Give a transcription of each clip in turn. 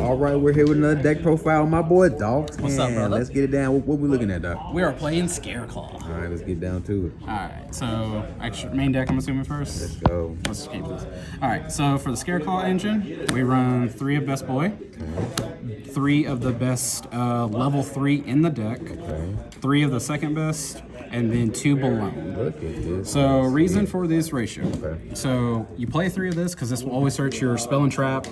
All right, we're here with another deck profile. My boy Dalton. What's up, brother? Let's get it down. What we looking at, Doc? We are playing Scareclaw. All right, let's get down to it. Alright, so main deck I'm assuming first? Let's go. Let's keep this. Alright, so for the Scareclaw engine, we run 3 of Best Boy, 3 of the best level 3 in the deck, 3 of the second best, and then 2 below. Look at this. So reason for this ratio. So you play 3 of this because this will always search your spell and trap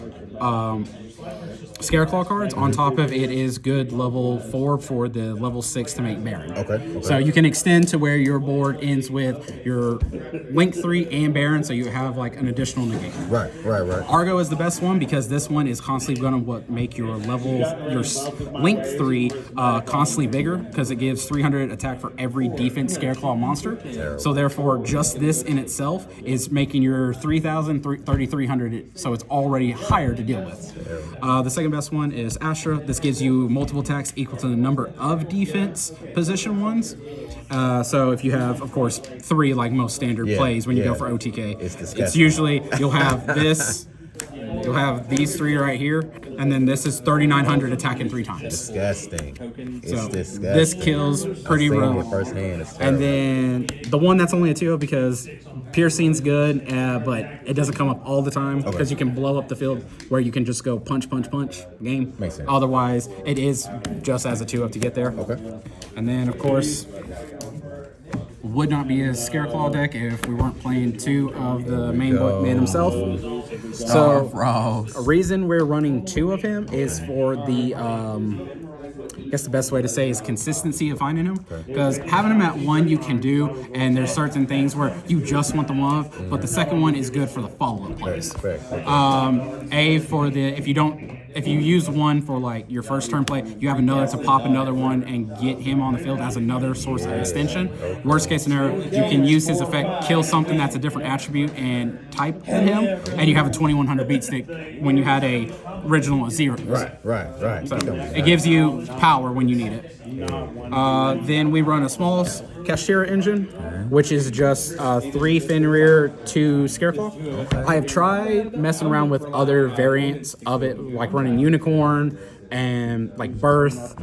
Scareclaw cards. On top of it is good level 4 for the level 6 to make Baron. Okay. So you can extend to where your board ends with your Link 3 and Baron, so you have like an additional negate. Right. Argo is the best one because this one is constantly going to make your Link 3 constantly bigger because it gives 300 attack for every defense Scareclaw monster. Terrible. So therefore, just this in itself is making your 3,000 3,300, so it's already higher to deal with. The second best one is Astra. This gives you multiple attacks equal to the number of defense position ones. So if you have, of course, 3 like most standard plays when you go for OTK, it's usually you'll have this, you'll have these 3 right here, and then this is 3,900 attacking 3 times. Disgusting. It's So disgusting. this kills pretty rough. Firsthand. And then the one that's only a 2 because piercing's good, but it doesn't come up all the time because you can blow up the field where you can just go punch, game. Makes sense. Otherwise, it is just as a 2-up to get there. Okay. And then, of course, would not be a Scareclaw deck if we weren't playing 2 of the main man himself. So a reason we're running 2 of him is for the I guess the best way to say is consistency of finding him, because having him at 1 you can do, and there's certain things where you just want the one of, but the second one is good for the follow-up plays. If you use one for like your first turn play, you have another to pop another one and get him on the field as another source of extension. Worst case scenario, you can use his effect, kill something that's a different attribute and type in him, and you have a 2100 beat stick when you had a original at 0. Right. So it gives you power when you need it. Then we run a small Kashtira engine, which is just 3 Fenrir, 2 Scareclaw. I have tried messing around with other variants of it, like running Unicorn and like Birth,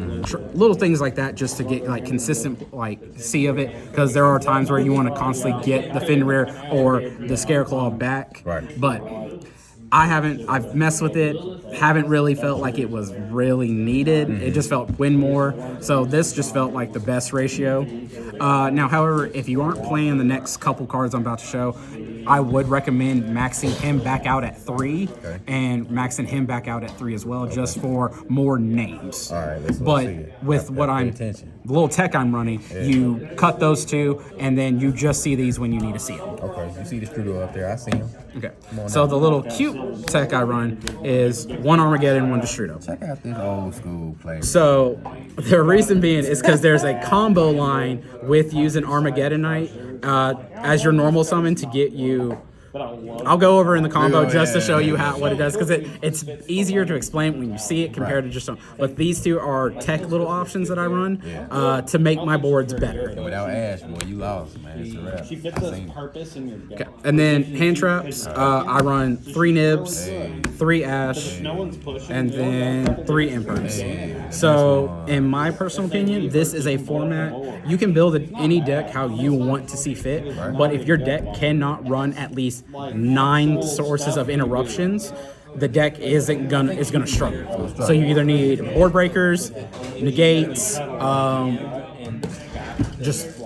little things like that, just to get like consistent like C of it, because there are times where you want to constantly get the Fenrir or the Scareclaw back. But I've messed with it, haven't really felt like it was really needed. It just felt win more. So this just felt like the best ratio. Now, however, if you aren't playing the next couple cards I'm about to show, I would recommend maxing him back out at 3 and maxing him back out at 3 as well, just for more names. All right, but with the little tech I'm running, you cut those 2, and then you just see these when you need to see them. Okay, you see the Strudo up there. I see him. Okay, so the little cute tech I run is 1 Armageddon, 1 Destrudo. Check out this old school player. So the reason being is because there's a combo line with using Armageddon Knight as your normal summon to get you. I'll go over in the combo just to show you what it does, because it's easier to explain when you see it compared to just. But these 2 are tech little options that I run to make my boards better. Without Ash, boy, you lost, man. It's a wrap. She fits the purpose in your deck. Okay. And then hand traps, I run 3 Nibs, 3 Ash, and then 3 Emperors. So in my personal opinion, this is a format you can build any deck how you want to see fit. But if your deck cannot run at least 9 sources of interruptions, the deck is gonna struggle. So you either need board breakers, negates, just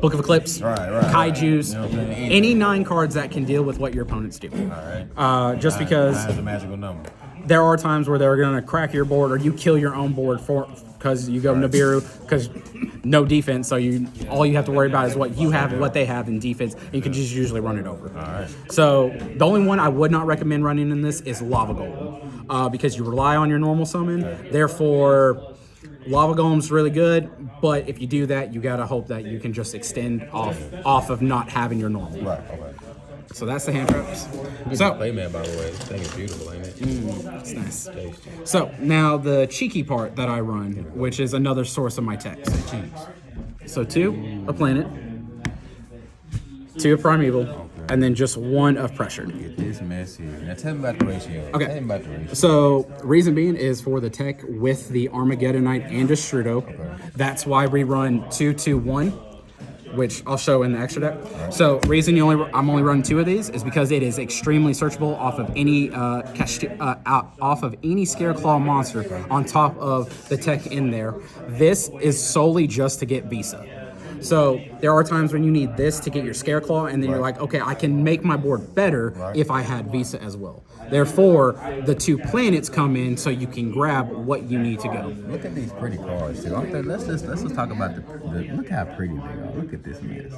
Book of Eclipse, Kaijus, any 9 cards that can deal with what your opponent's doing. Just because that's a magical number. There are times where they're going to crack your board, or you kill your own board because you go Nibiru, because no defense, so all you have to worry about is what you have and what they have in defense, and you can just usually run it over. So the only one I would not recommend running in this is Lava Golem, because you rely on your normal summon. Therefore, Lava Golem's really good, but if you do that, you gotta hope that you can just extend off of not having your normal. So that's the hand traps. So Playman, by the way, this thing is beautiful, ain't it? It's nice. So now the cheeky part that I run, which is another source of my text. So 2 of Planet, 2 of Primeval, and then just 1 of pressured. Get this mess here. Now tell me about the ratio. Okay. Tell me about the ratio. So reason being is for the tech with the Armageddonite and Destrudo. That's why we run 2-2-1, which I'll show in the extra deck. So reason I'm only running 2 of these is because it is extremely searchable off of any off of any Scareclaw monster on top of the tech in there. This is solely just to get Visa. So there are times when you need this to get your Scareclaw, and then you're like, okay, I can make my board better if I had Visa as well. Therefore, the 2 planets come in so you can grab what you need to go. Look at these pretty cards too. Let's just talk about the look how pretty they are. Look at this mess.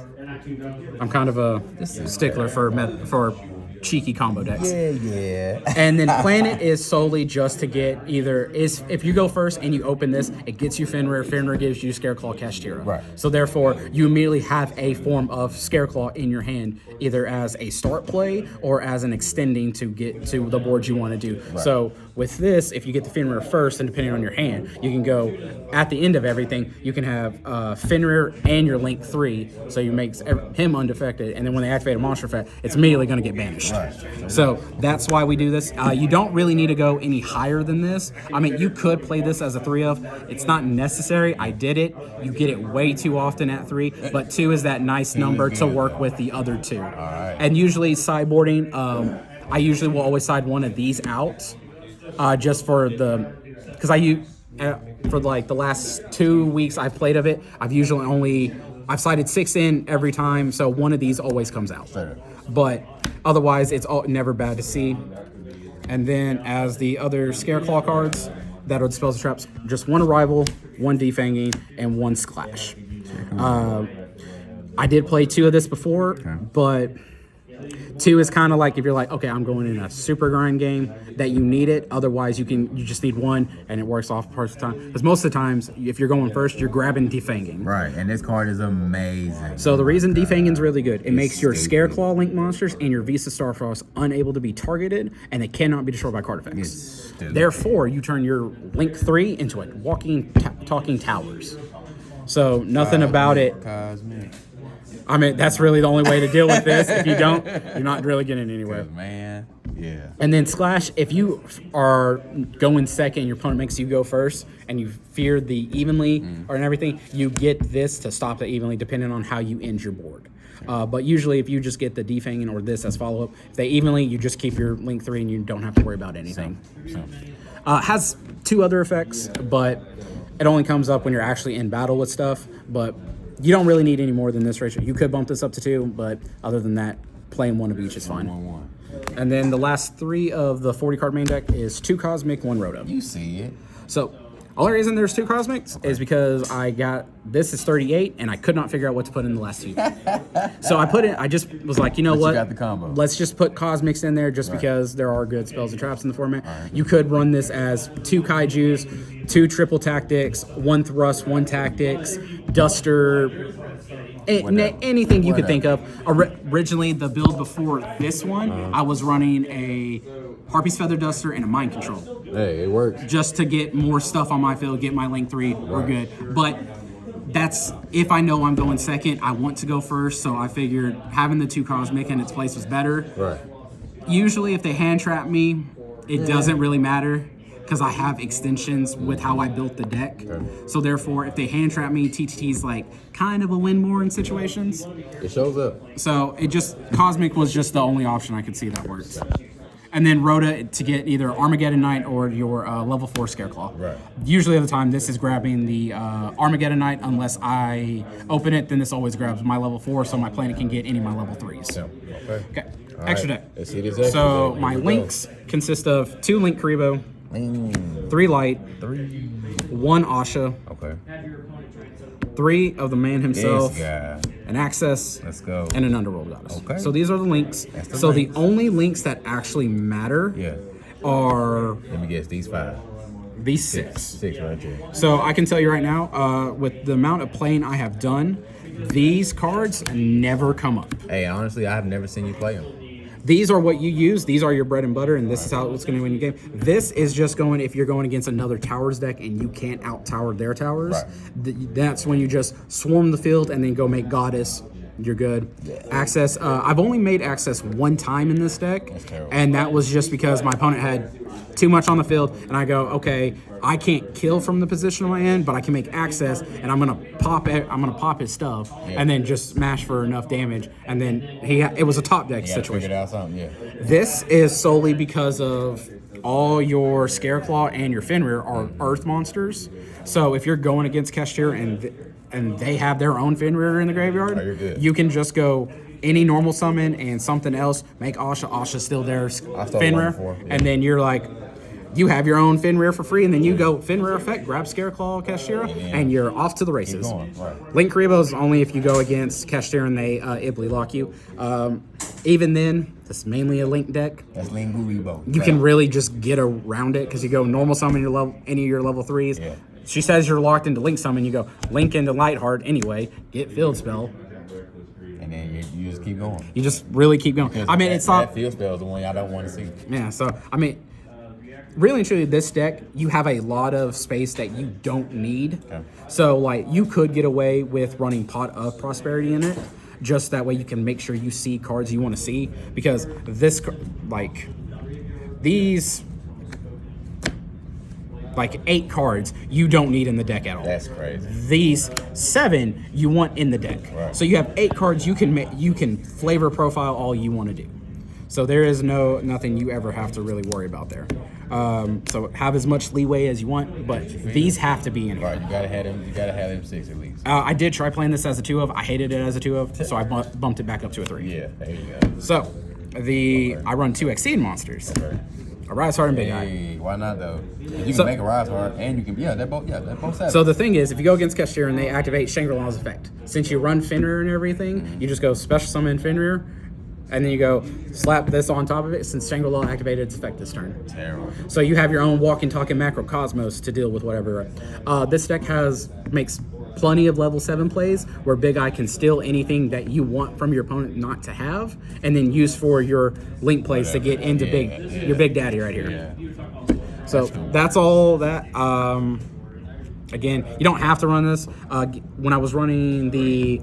I'm kind of a stickler for cheeky combo decks. Yeah. And then planet is solely just to get if you go first and you open this, it gets you Fenrir. Fenrir gives you Scareclaw, Kashtira. Right. So therefore, you immediately have a form of Scareclaw in your hand, either as a start play or as an extending to get to the board you want to do. Right. So with this, if you get the Fenrir first, and depending on your hand, you can go at the end of everything. You can have Fenrir and your Link 3, so you make him undefected, and then when they activate a monster effect, it's immediately going to get banished. Right. So that's why we do this. You don't really need to go any higher than this. I mean, you could play this as a 3 of. It's not necessary. I did it. You get it way too often at 3, but 2 is that nice number to work with the other 2. All right. And usually sideboarding, I usually will always side one of these out, just for because for like the last 2 weeks I've played of it, I've sided 6 in every time, so one of these always comes out. Fair. But otherwise, it's never bad to see. And then as the other Scareclaw cards that are the spells and traps, just 1 Arrival, 1 Defanging, and 1 Splash. I did play 2 of this before, but 2 is kind of like if you're like, okay, I'm going in a super grind game that you need it. Otherwise, you just need 1 and it works off part of the time. Because most of the times, if you're going first, you're grabbing Defanging. Right, and this card is amazing. So the reason Defanging is really good, it makes your Scareclaw Link monsters and your Visa Starfrost unable to be targeted, and they cannot be destroyed by card effects. Therefore, you turn your Link 3 into a walking, talking towers. So nothing about it. Cosmic. I mean, that's really the only way to deal with this. If you don't, you're not really getting anywhere. Man, yeah. And then Splash, if you are going second, your opponent makes you go first, and you fear the evenly or everything, you get this to stop the evenly, depending on how you end your board. But usually, if you just get the Defanging or this as follow-up, if they evenly, you just keep your Link 3 and you don't have to worry about anything. Has 2 other effects, but it only comes up when you're actually in battle with stuff. But you don't really need any more than this ratio. You could bump this up to 2, but other than that, playing 1 of each is fine. 1-1. And then the last 3 of the 40-card main deck is 2 Cosmic, 1 Rhoda. You see it. So, only reason there's 2 Cosmics is because this is 38, and I could not figure out what to put in the last 2. So I just was like, you know what? You got the combo. Let's just put Cosmics in there just because there are good spells and traps in the format. You could run this as 2 Kaijus, 2 triple tactics, 1 thrust, 1 tactics, Duster, anything you could think of. Originally, the build before this one, I was running a Harpy's Feather Duster and a Mind Control. Hey, it works. Just to get more stuff on my field, get my Link 3, we're good. But that's if I know I'm going second, I want to go first, so I figured having the 2 Cosmic in its place was better. Right. Usually, if they hand trap me, it doesn't really matter because I have extensions with how I built the deck. Okay. So therefore, if they hand trap me, TTT's like kind of a win more in situations. It shows up. So Cosmic was just the only option I could see that worked. And then Rhoda to get either Armageddon Knight or your level 4 Scareclaw. Right. Usually at the time, this is grabbing the Armageddon Knight. Unless I open it, then this always grabs my level 4, so my planet can get any of my level 3s. Yeah. Okay. Extra deck. Let's see this so my links consist of 2 Link Karibo, 3 Light, 1 Asha. Okay. 3 of the man himself, an Access, let's go, and an Underworld Goddess. Okay. So these are the links. The only links that actually matter are... Let me guess, these 5. These 6. 6 right there. So I can tell you right now, with the amount of playing I have done, these cards never come up. Hey, honestly, I have never seen you play them. These are what you use. These are your bread and butter, and this is how it's going to win your game. This is just going if you're going against another towers deck and you can't out-tower their towers. Right. That's when you just swarm the field and then go make Goddess You're good. Yeah. Access. I've only made access one time in this deck, That's terrible. and that was just because my opponent had too much on the field, and I go, okay, I can't kill from the position I'm in, but I can make access, and I'm gonna pop it. I'm gonna pop his stuff, and then just smash for enough damage, and then it was a top deck situation. Figured out something. Yeah. This is solely because of all your Scareclaw and your Fenrir are Earth monsters. So if you're going against Kashtira and they have their own Fenrir in the graveyard, you're good. you can just go any normal summon and something else, make Asha. Asha's still there, Fenrir, before, yeah. and then you're like, you have your own Fenrir for free, and then you go Fenrir effect, grab Scareclaw, Kashtira, and you're off to the races. going, right. Link Karibo is only if you go against Kashtira and they Ibly lock you. Even then, it's mainly a Link deck. That's Linguribo. You can really just get around it because you go normal summon your level, any of your level 3s. Yeah. She says you're locked into Link summon. You go Link into Lightheart anyway. Get Field Spell. And then you just keep going. You just really keep going. Because I mean, it's not. that field spell is the one I don't want to see. Yeah. So I mean, really and truly, this deck you have a lot of space that you don't need. Okay. So like you could get away with running Pot of Prosperity in it. Just that way you can make sure you see cards you want to see, because this, like, these, like 8 cards you don't need in the deck at all. That's crazy. These 7 you want in the deck. Right. So you have 8 cards you can flavor profile all you want to do. So there is nothing you ever have to really worry about there. So have as much leeway as you want, but these have to be in here. Right, you gotta have them. You gotta have them 6 at least. I did try playing this as a 2 of. I hated it as a 2 of, so I bumped it back up to a 3. Yeah, there you go. So I run 2 Exceed monsters. Okay. A Rise Hard and Big Eye. Hey, why not though? You can So- make a rise hard, and you can they're both 7. So the thing is, if you go against Kashtira and they activate Shangri-La's effect, since you run Fenrir and everything, you just go Special Summon Fenrir, and then you go slap this on top of it since Shangri-La activated its effect this turn. Terrible. So you have your own walking, talking macrocosmos to deal with whatever. This deck makes plenty of level 7 plays where Big Eye can steal anything that you want from your opponent not to have, and then use for your link plays to get into your Big Daddy right here. Yeah. So that's all that. Again, you don't have to run this. When I was running the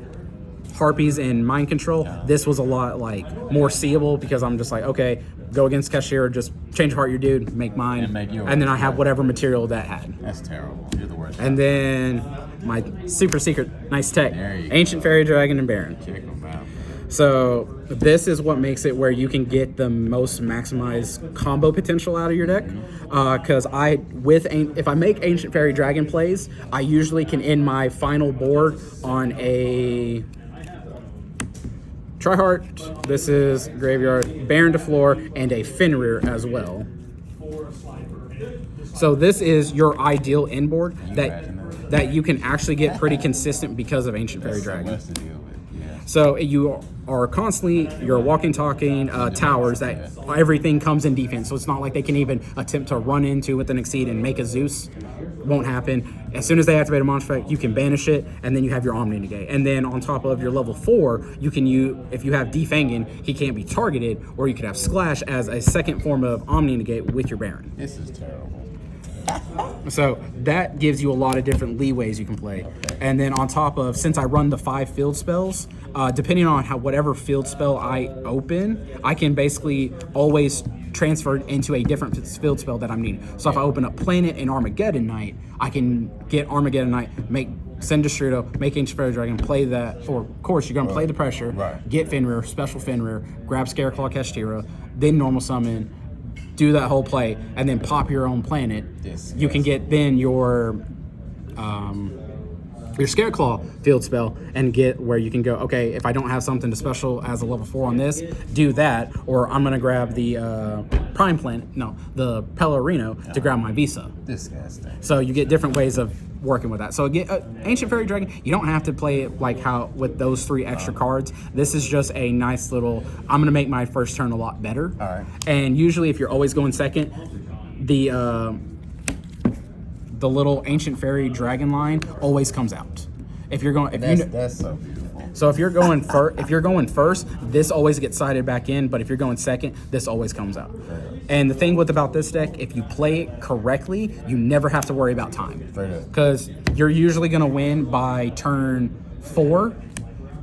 Harpies and Mind Control, this was a lot like more seeable because I'm just like, okay, go against Kashtira, just change heart your dude, make mine, And make yours. and then I have whatever material that had. That's terrible. You're the worst. And then my super secret nice tech, There you go. Ancient Fairy Dragon and Baron. Check them out. So this is what makes it where you can get the most maximized combo potential out of your deck. Because if I make Ancient Fairy Dragon plays, I usually can end my final board on a Tryheart. This is Graveyard, Baron to floor, and a Fenrir as well. So this is your ideal end board that you can actually get pretty consistent because of Ancient Fairy Dragon. What's the deal with? Yeah. So you are constantly, you're walking, talking towers that everything comes in defense. So it's not like they can even attempt to run into with an Exceed and make a Zeus. Won't happen. As soon as they activate a monster effect, you can banish it, and then you have your Omni Negate. And then on top of your level 4, if you have Defanging, he can't be targeted, or you could have Splash as a second form of Omni Negate with your Baron. This is terrible. So that gives you a lot of different leeways you can play. And then on top of, since I run the 5 field spells, depending on whatever field spell I open, I can basically always transfer it into a different field spell that I'm needing. So if I open up Planet and Armageddon Knight, I can get Armageddon Knight, send Destrudo, make Ancient Fairy Dragon, play that, or of course you're gonna play the pressure, Right. get Fenrir, special Fenrir, grab Scareclaw Kashtira, then normal summon, do that whole play, and then pop your own planet. You can get then your Scareclaw field spell and get where you can go, okay, if I don't have something to special as a level 4 on this, do that, or I'm gonna grab the Prime Planet, the Pellerino to grab my Visa. Disgusting. So you get different ways of working with that. So Ancient Fairy Dragon, you don't have to play it like how with those 3 extra cards. This is just a nice little, I'm gonna make my first turn a lot better. All right. And usually if you're always going second, the little Ancient Fairy Dragon line always comes out. If you're going, That's so beautiful. so if you're going first, this always gets sided back in. But if you're going second, this always comes out. And the thing about this deck, if you play it correctly, you never have to worry about time, Straight up. because you're usually going to win by turn 4.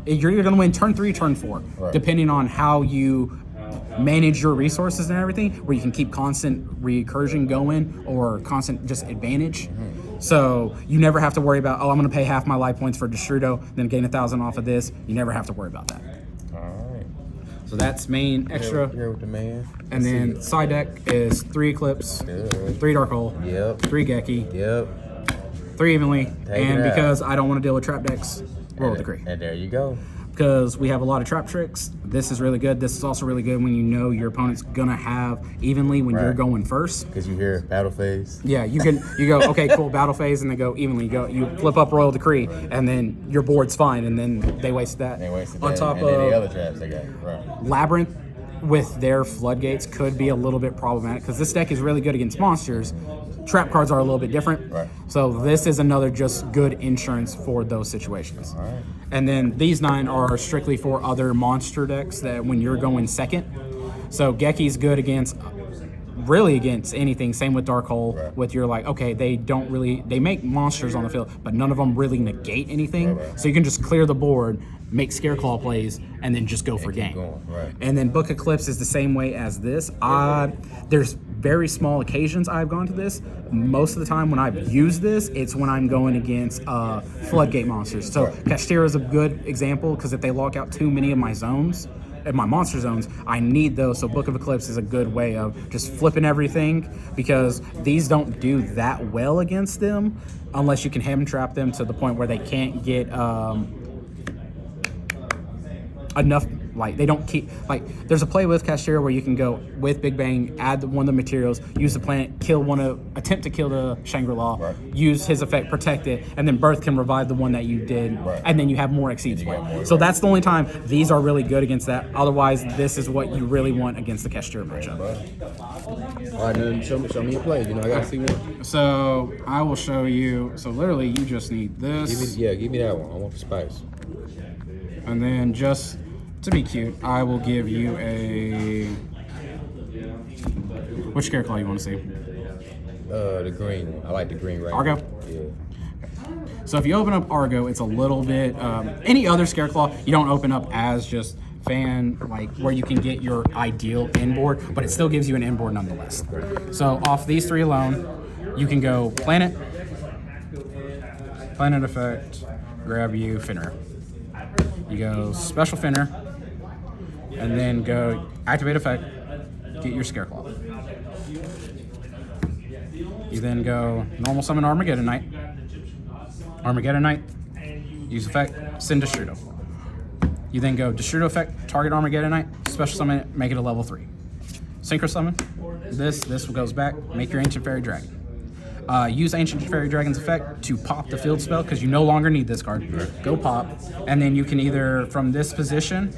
you're either going to win turn 3, turn 4, depending on how you manage your resources and everything, where you can keep constant recursion going or constant just advantage. So you never have to worry about, I'm going to pay half my life points for Destrudo, then gain 1,000 off of this. You never have to worry about that. All right. So that's main extra. Here with the man. And then side deck is 3 Eclipse, 3 Dark Hole, 3 Geki, 3 Evenly, and because I don't want to deal with trap decks, Royal Decree. And there you go. Because we have a lot of trap tricks. This is really good. This is also really good when you know your opponent's gonna have evenly when you're going first. Because you hear battle phase. Yeah, you go, okay, cool, battle phase, and they go evenly. You flip up Royal Decree, and then your board's fine, and then they waste that. On top and of the other traps they got. Labyrinth with their floodgates could be a little bit problematic because this deck is really good against monsters. Trap cards are a little bit different. So this is another just good insurance for those situations. And then these 9 are strictly for other monster decks that when you're going second. So Geki's good against anything. Same with Dark Hole. With your okay, they make monsters on the field, but none of them really negate anything. So you can just clear the board, make Scareclaw plays, and then just go for game. And then Book Eclipse is the same way as this. There's very small occasions I've gone to this. Most of the time when I've used this, it's when I'm going against floodgate monsters. So Kashtira is a good example because if they lock out too many of my zones, my monster zones, I need those. So Book of Eclipse is a good way of just flipping everything because these don't do that well against them unless you can hem trap them to the point where they can't get enough. They don't keep there's a play with Kashtira where you can go with Big Bang, add one of the materials, use the planet, attempt to kill the Shangri-La, use his effect, protect it, and then Birth can revive the one that you did, and then you have more exceeds play. So that's the only time these are really good against that. Otherwise, this is what you really want against the Kashtira matchup. All right, then show me your play. I gotta see one. So I will show you. So literally, you just need this. Give me that one. I want the spice. And then just to be cute, I will give you a... Which Scareclaw you want to see? The green one. I like the green right Argo? Yeah. So if you open up Argo, it's a little bit... any other Scareclaw, you don't open up as just fan, where you can get your ideal inboard, but it still gives you an inboard nonetheless. So off these 3 alone, you can go Planet Effect, grab you Fenrir. You go Special Fenrir, and then go Activate Effect, get your Scareclaw. You then go Normal Summon Armageddon Knight, use Effect, send Destrudo. You then go Destrudo Effect, target Armageddon Knight, Special Summon it, make it a level 3. Synchro Summon, this goes back, make your Ancient Fairy Dragon. Use Ancient Fairy Dragon's effect to pop the field spell because you no longer need this card. Go pop, and then you can either, from this position,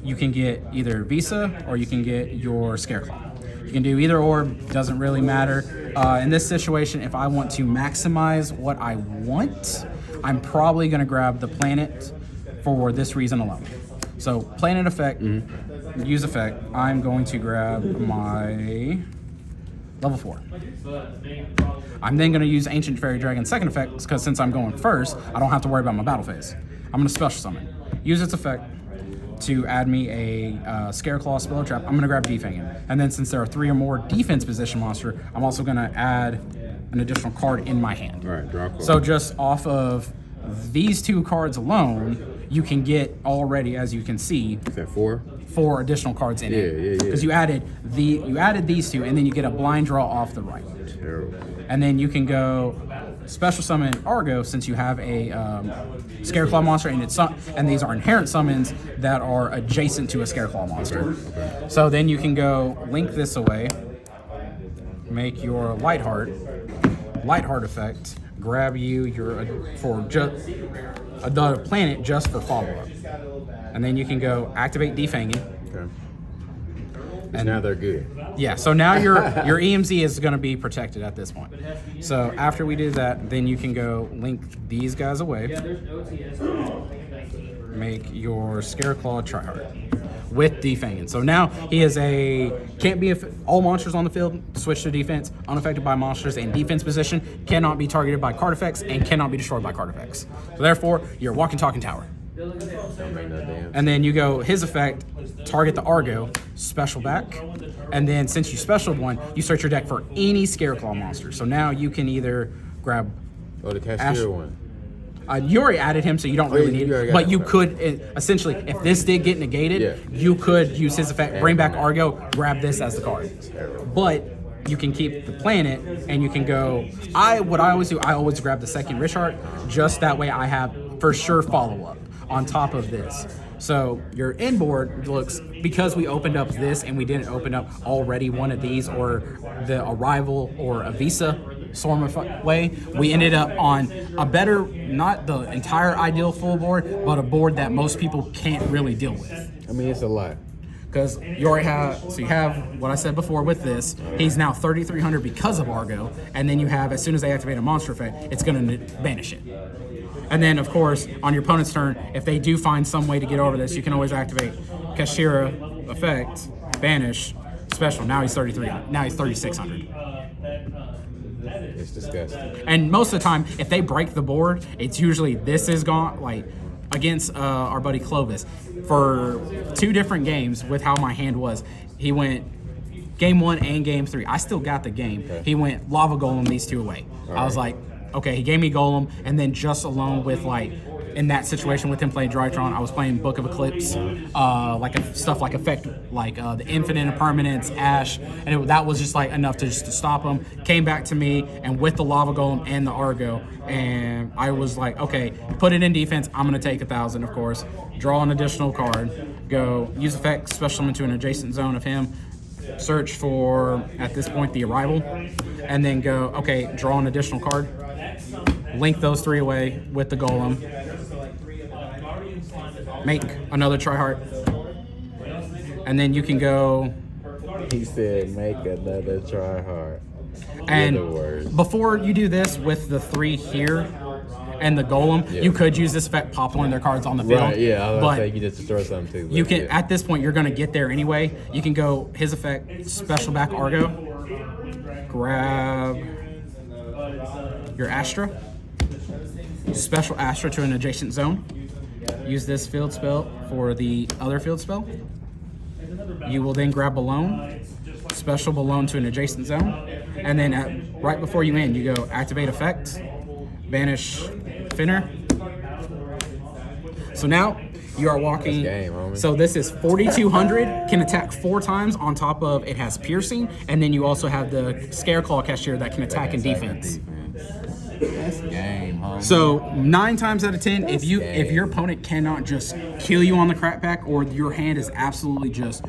you can get either Visa or you can get your Scareclaw. You can do either or, doesn't really matter. In this situation, if I want to maximize what I want, I'm probably going to grab the planet for this reason alone. So planet effect, use effect, I'm going to grab my level 4. I'm then going to use Ancient Fairy Dragon second effect because since I'm going first, I don't have to worry about my battle phase. I'm going to special summon. Use its effect to add me a Scareclaw spell trap. I'm going to grab Defanging. And then since there are 3 or more defense position monster, I'm also going to add an additional card in my hand. All right, draw a card. So just off of these 2 cards alone, you can get already, as you can see, Is that 4? 4 additional cards in it. Because you added these 2, and then you get a blind draw off the right. Terrible. And then you can go special summon Argo since you have a Scareclaw monster, and these are inherent summons that are adjacent to a Scareclaw monster. Okay. So then you can go link this away, make your Lightheart effect, grab you another planet just for follow-up. And then you can go activate Defanging. Okay. And now they're good. Yeah, so now your EMZ is going to be protected at this point. So after we do that, then you can go link these guys away. Make your Scareclaw Tryhard with Defanging. So now he is all monsters on the field switch to defense, unaffected by monsters in defense position, cannot be targeted by card effects, and cannot be destroyed by card effects. So therefore, you're a walking, talking tower. Don't make no damn. And then you go his effect, target the Argo, special back, and then since you specialed one, you search your deck for any Scareclaw monster. So now you can either grab. Oh, the Ash- Kashtira one. You already added him, so you don't really yeah, need you it. already got But him, you right. could, essentially, if this did get negated, Yeah. you could use his effect, bring back him. Argo, grab this as the card. But you can keep the planet, and you can go. What I always do, I always grab the second Richard, just that way I have for sure follow up on top of this. So your inboard looks, because we opened up this and we didn't open up already one of these or the Arrival or a Visa sort of way, we ended up on a better, not the entire ideal full board, but a board that most people can't really deal with. I mean, it's a lot. Because you already have, so you have what I said before with this, he's now 3,300 because of Argo, and then you have, as soon as they activate a monster effect, it's going to banish it. And then, of course, on your opponent's turn, if they do find some way to get over this, you can always activate Kashtira effect, banish, special. Now he's 3,300. Now he's 3,600. It's disgusting. And most of the time, if they break the board, it's usually this is gone. Like against our buddy Clovis, for 2 different games with how my hand was, he went game 1 and game 3. I still got the game. Okay. He went Lava Golem these 2 away. I was like, okay, he gave me Golem, and then just alone with like in that situation with him playing Drytron, I was playing Book of Eclipse, stuff like effect, like the Infinite Impermanence, Ash, and that was just like enough to just to stop him. Came back to me, and with the Lava Golem and the Argo, and I was like, okay, put it in defense. I'm gonna take 1,000, of course. Draw an additional card. Go use effect, special him into an adjacent zone of him. Search for, at this point, the Arrival, and then go, okay, draw an additional card. Link those 3 away with the Golem. Make another Tryhard. And then you can go, He said, make another try hard. and In other words. before you do this with the 3 here and the Golem, Yeah. you could use this effect, pop one of their cards on the field. Right, yeah, I was but gonna say you just throw something too. you but can, yeah. at this point, you're gonna get there anyway. You can go his effect, special back Argo, grab your Astra, special Astra to an adjacent zone. Use this field spell for the other field spell. You will then grab Balloon, special Balloon to an adjacent zone, and then right before you end, you go activate effect, banish Finner. So now you are walking. That's game, homie. So this is 4,200, can attack 4 times on top of it has piercing, and then you also have the Scareclaw Kashtira that can attack and defense. That's game, homie. So 9 times out of 10, if game. your opponent cannot just kill you on the crackback, or your hand is absolutely just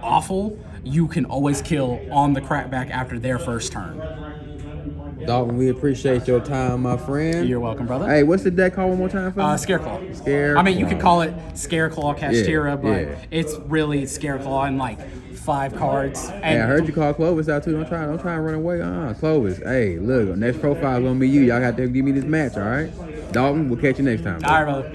awful, you can always kill on the crackback after their first turn. Dalton, we appreciate your time, my friend. You're welcome, brother. Hey, what's the deck called one more time for me? Scareclaw. Scareclaw. I mean, you could call it Scareclaw Kashtira, but yeah. it's really Scareclaw and like 5 cards. And Hey, I heard you call Clovis out too. Don't try and run away. Clovis. Hey, look, next profile gonna be you. Y'all got to give me this match, all right? Dalton, we'll catch you next time. All right, brother.